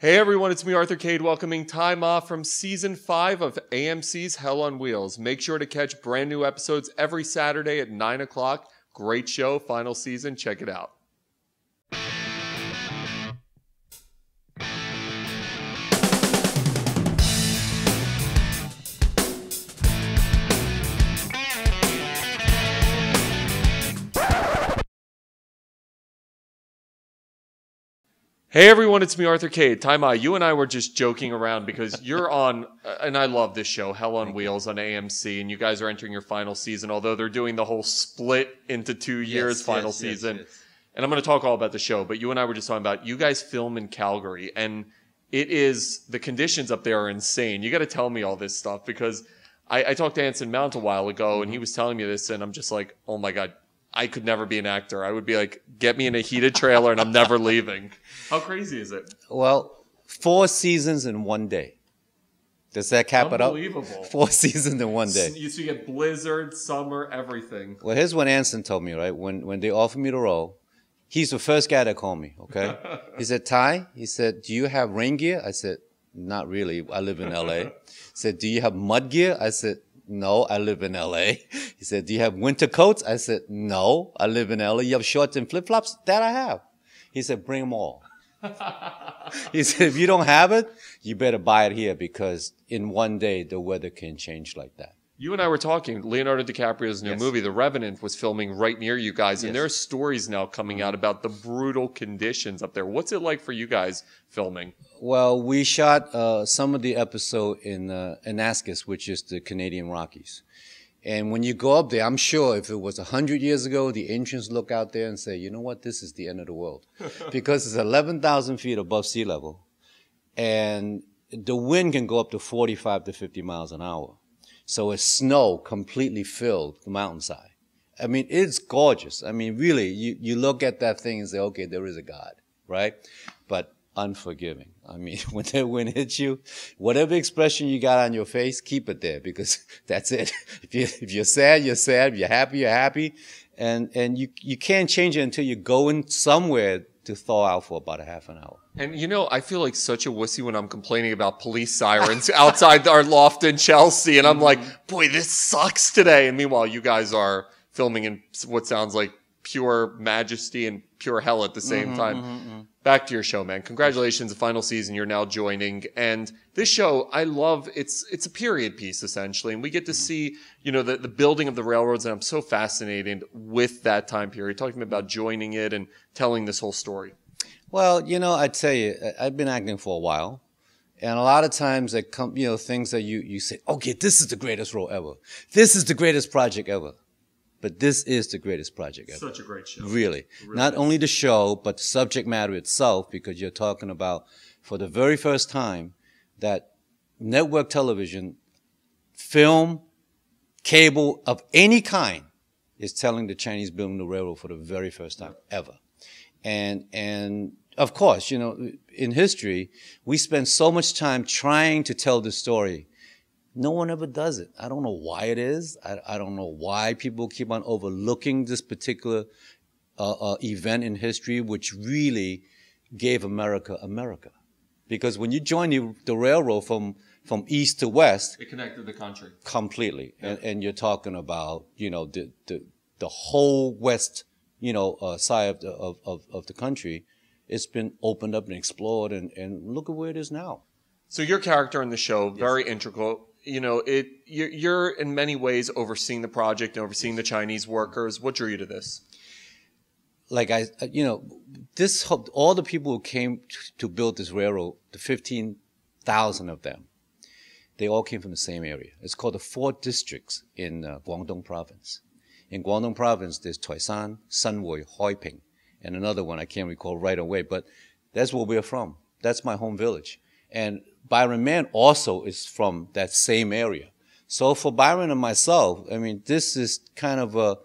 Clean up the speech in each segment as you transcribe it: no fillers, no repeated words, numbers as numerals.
Hey everyone, it's me, Arthur Kade, welcoming Tzi Ma from Season 5 of AMC's Hell on Wheels. Make sure to catch brand new episodes every Saturday at 9 o'clock. Great show, final season, check it out. Hey everyone, it's me, Arthur Kade. Tzi Ma, you and I were just joking around because you're on, and I love this show, Hell on Wheels on AMC, and you guys are entering your final season, although they're doing the whole split into 2 years final season. Yes. And I'm going to talk all about the show, but you and I were just talking about, you guys film in Calgary, and it is, the conditions up there are insane. You got to tell me all this stuff because I talked to Anson Mount a while ago, and he was telling me this, and I'm just like, oh my God. I could never be an actor. I would be like, get me in a heated trailer and I'm never leaving. How crazy is it? Well, 4 seasons in 1 day. Does that cap it up? Unbelievable. 4 seasons in 1 day. So you get blizzard, summer, everything. Well, here's what Anson told me, right? When they offered me the role, he's the first guy that called me, okay? He said, Ty, he said, do you have rain gear? I said, not really. I live in LA. He said, do you have mud gear? I said, no, I live in LA. He said, do you have winter coats? I said, no, I live in LA. You have shorts and flip-flops? That I have. He said, bring them all. He said, if you don't have it, you better buy it here because in 1 day, the weather can change like that. You and I were talking, Leonardo DiCaprio's new movie, The Revenant, was filming right near you guys, and there are stories now coming out about the brutal conditions up there. What's it like for you guys filming? Well, we shot some of the episode in Anaskus, which is the Canadian Rockies. And when you go up there, I'm sure if it was 100 years ago, the ancients look out there and say, you know what, this is the end of the world. Because it's 11,000 feet above sea level, and the wind can go up to 45 to 50 miles an hour. So it's snow completely filled the mountainside. I mean, it's gorgeous. I mean, really, you look at that thing and say, okay, there is a God, right? But unforgiving. I mean, when that wind hits you, whatever expression you got on your face, keep it there because that's it. If you're sad, you're sad. If you're happy, you're happy. And you can't change it until you go in somewhere to thaw out for about a half an hour. And you know, I feel like such a wussy when I'm complaining about police sirens outside our loft in Chelsea. And I'm like, boy, this sucks today. And meanwhile, you guys are filming in what sounds like pure majesty and pure hell at the same time. Back to your show, man. Congratulations, the final season. You're now joining. And this show, I love, it's a period piece, essentially. And we get to see, you know, the building of the railroads. And I'm so fascinated with that time period, talking about joining it and telling this whole story. Well, you know, I tell you, I've been acting for a while. And a lot of times there come, you know, things that you say, okay, this is the greatest role ever. This is the greatest project ever. But this is the greatest project ever. Such a great show. Really. Not only the show, but the subject matter itself, because you're talking about, for the very first time, that network television, film, cable of any kind is telling the Chinese building the railroad for the very first time ever. And of course, you know, in history, we spend so much time trying to tell the story. No one ever does it. I don't know why it is. I don't know why people keep on overlooking this particular event in history, which really gave America America. Because when you join the railroad from east to west, it connected the country completely. Yeah. And you're talking about, you know, the whole west, you know, side of the country. It's been opened up and explored, and look at where it is now. So your character in the show, very integral. You know, you're in many ways overseeing the project and overseeing the Chinese workers. What drew you to this? Like you know, all the people who came to build this railroad, the 15,000 of them, they all came from the same area. It's called the 4 districts in Guangdong province. In Guangdong province, there's Toisan, Sunwei, Hoiping, and another one I can't recall right away, but that's where we're from. That's my home village. And Byron Mann also is from that same area. So for Byron and myself, I mean, this is kind of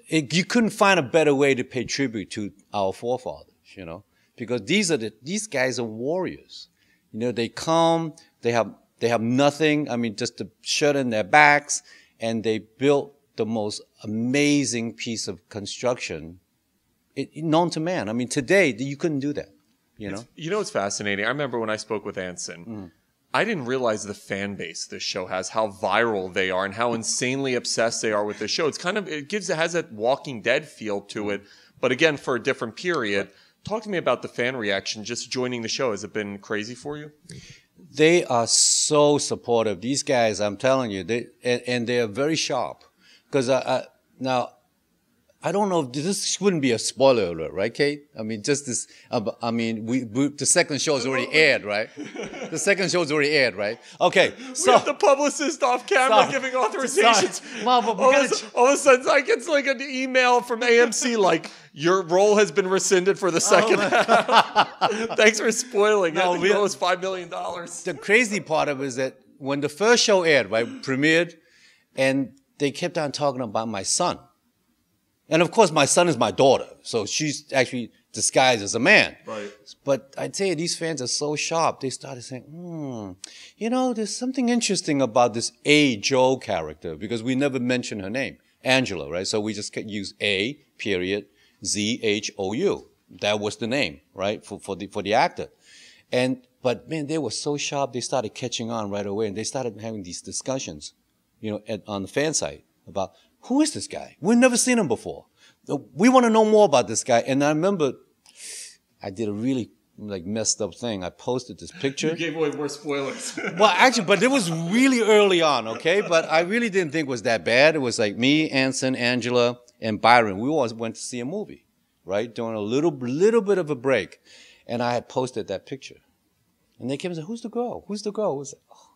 you couldn't find a better way to pay tribute to our forefathers, you know, because these guys are warriors. You know, they come, they have nothing. I mean, just a shirt in their backs, and they built the most amazing piece of construction known to man. I mean, today you couldn't do that. you know? It's fascinating. I remember when I spoke with Anson, I didn't realize the fan base this show has, how viral they are, and how insanely obsessed they are with this show. It has that Walking Dead feel to it, but again, for a different period. Talk to me about the fan reaction just joining the show. Has it been crazy for you? They are so supportive. These guys, I'm telling you, they are very sharp. Because now, I don't know, this wouldn't be a spoiler alert, right, Kate? I mean, just this, the second show's already aired, right? The second show's already aired, right? Okay, so. We have the publicist off camera giving authorizations. Well, but all of a sudden, I get like an email from AMC like, your role has been rescinded for the second half. Thanks for spoiling it. The role was $5 million. The crazy part of it is that when the first show aired, right, premiered, and they kept on talking about my son. And of course, my son is my daughter, so she's actually disguised as a man. Right. But I tell you, these fans are so sharp. They started saying, there's something interesting about this A. Joe character, because we never mentioned her name, Angela, right? So we just use A, period, Z-H-O-U. That was the name, right, for the actor. But man, they were so sharp. They started catching on right away, and they started having these discussions, on the fan site about, who is this guy? We've never seen him before. We want to know more about this guy. And I remember I did a really messed up thing. I posted this picture. You gave away more spoilers. Well, actually, but it was really early on, okay? But I really didn't think it was that bad. It was like me, Anson, Angela, and Byron. We all went to see a movie, right? During a little bit of a break. And I had posted that picture. And they came and said, who's the girl? Who's the girl? I was like, oh,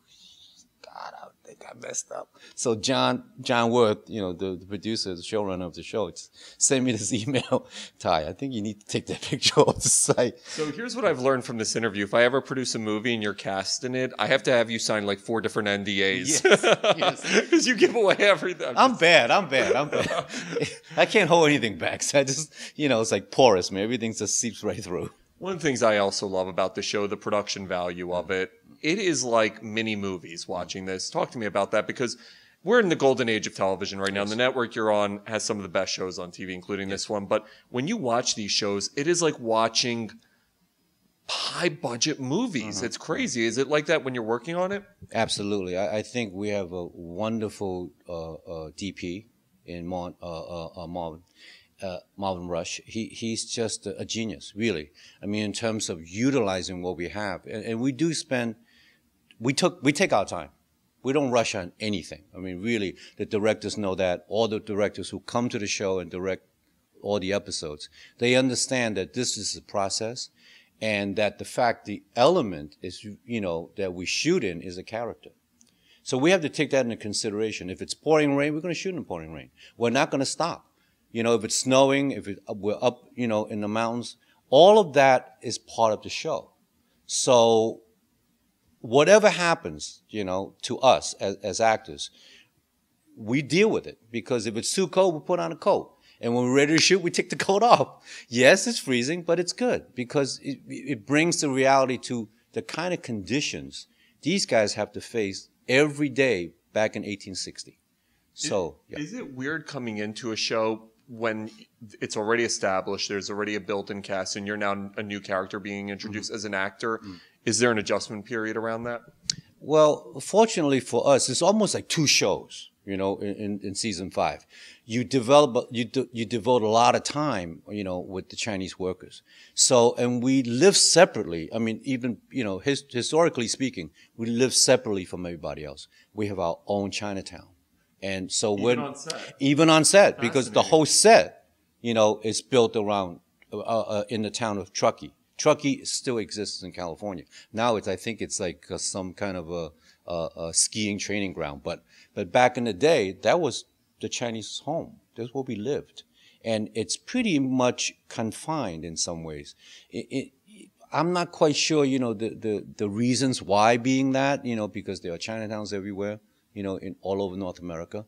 God, I think I messed up. So John Worth, the producer, the showrunner of the show, sent me this email. Ty, I think you need to take that picture off the site. So here's what I've learned from this interview. If I ever produce a movie and you're cast in it, I have to have you sign like 4 different NDAs. Yes. Because you give away everything. I'm bad. I can't hold anything back. So I just, it's like porous, man. Everything just seeps right through. One of the things I also love about the show, the production value of it, it is like mini movies watching this. Talk to me about that, because we're in the golden age of television right now. And the network you're on has some of the best shows on TV, including this one. But when you watch these shows, it is like watching high budget movies. It's crazy. Is it like that when you're working on it? Absolutely. I think we have a wonderful DP in Marvin Rush. He's just a genius, really. I mean, in terms of utilizing what we have, and we do spend. We take our time. We don't rush on anything. I mean, really, the directors know that. All the directors who come to the show and direct all the episodes, they understand that this is a process, and that the element is, that we shoot in is a character. So we have to take that into consideration. If it's pouring rain, we're going to shoot in pouring rain. We're not going to stop. If it's snowing, we're up, in the mountains, all of that is part of the show. So whatever happens, to us as actors, we deal with it, because if it's too cold, we put on a coat. And when we're ready to shoot, we take the coat off. Yes, it's freezing, but it's good, because it brings the reality to the kind of conditions these guys have to face every day back in 1860. So, yeah. Is it weird coming into a show when it's already established, there's already a built-in cast, and you're now a new character being introduced as an actor? Is there an adjustment period around that? Well, fortunately for us, it's almost like 2 shows, in season 5. You devote a lot of time, with the Chinese workers. So, and we live separately. I mean, even, historically speaking, we live separately from everybody else. We have our own Chinatown. And so even on set, because the whole set, is built around, in the town of Truckee. Truckee still exists in California. Now I think it's like some kind of a skiing training ground. But back in the day, that was the Chinese home. That's where we lived. And it's pretty much confined in some ways. I'm not quite sure, the reasons why being that, because there are Chinatowns everywhere. In all over North America.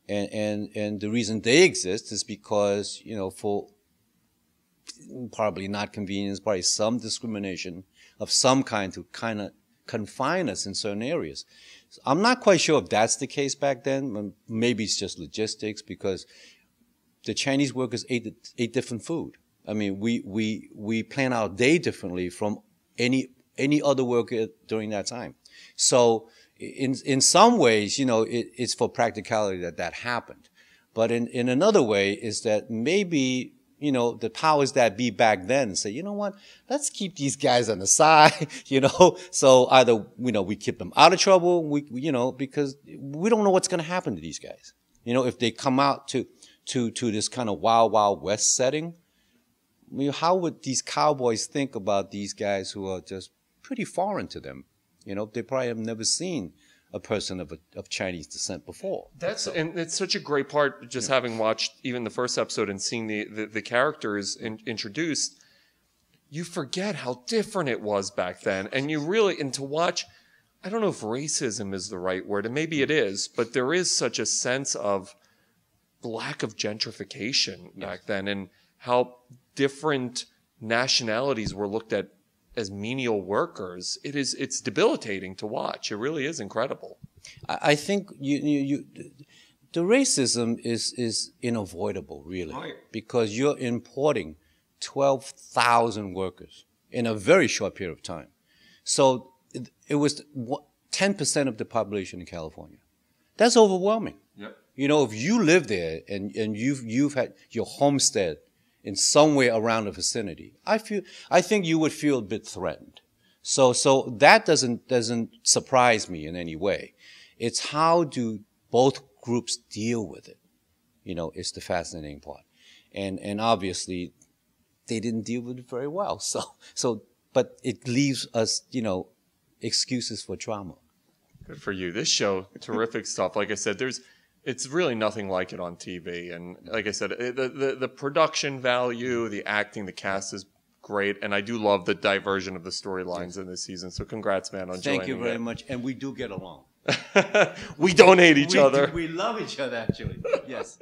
And the reason they exist is because, for probably not convenience, probably some discrimination of some kind to kind of confine us in certain areas. So I'm not quite sure if that's the case back then. Maybe it's just logistics, because the Chinese workers ate different food. I mean, we plan our day differently from any other worker during that time. So in some ways, you know, it's for practicality that happened. But in another way is that maybe, you know, the powers that be back then say, you know what, let's keep these guys on the side, you know. So either, you know, we keep them out of trouble, you know, because we don't know what's going to happen to these guys. You know, if they come out to this kind of wild, wild west setting, I mean, how would these cowboys think about these guys who are just pretty foreign to them? You know, they probably have never seen a person of Chinese descent before. And it's such a great part, just having watched even the first episode and seeing the characters introduced. You forget how different it was back then, and to watch. I don't know if racism is the right word, and maybe it is, but there is such a sense of lack of gentrification back then, and how different nationalities were looked at as menial workers. It's debilitating to watch. It really is incredible. I think the racism is unavoidable, really, right, because you're importing 12,000 workers in a very short period of time. So it was 10% of the population in California. That's overwhelming. Yep. You know, if you live there and you've had your homestead in somewhere around the vicinity, I think you would feel a bit threatened. So that doesn't surprise me in any way. It's how do both groups deal with it? You know, it's the fascinating part. And obviously they didn't deal with it very well. But it leaves us, you know, excuses for drama. Good for you. This show, terrific stuff. Like I said, it's really nothing like it on TV. And like I said, the production value, the acting, the cast is great. And I do love the diversion of the storylines in this season. So congrats, man, on joining. Thank you very much. And we do get along. We don't hate each other. We love each other, actually. Yes.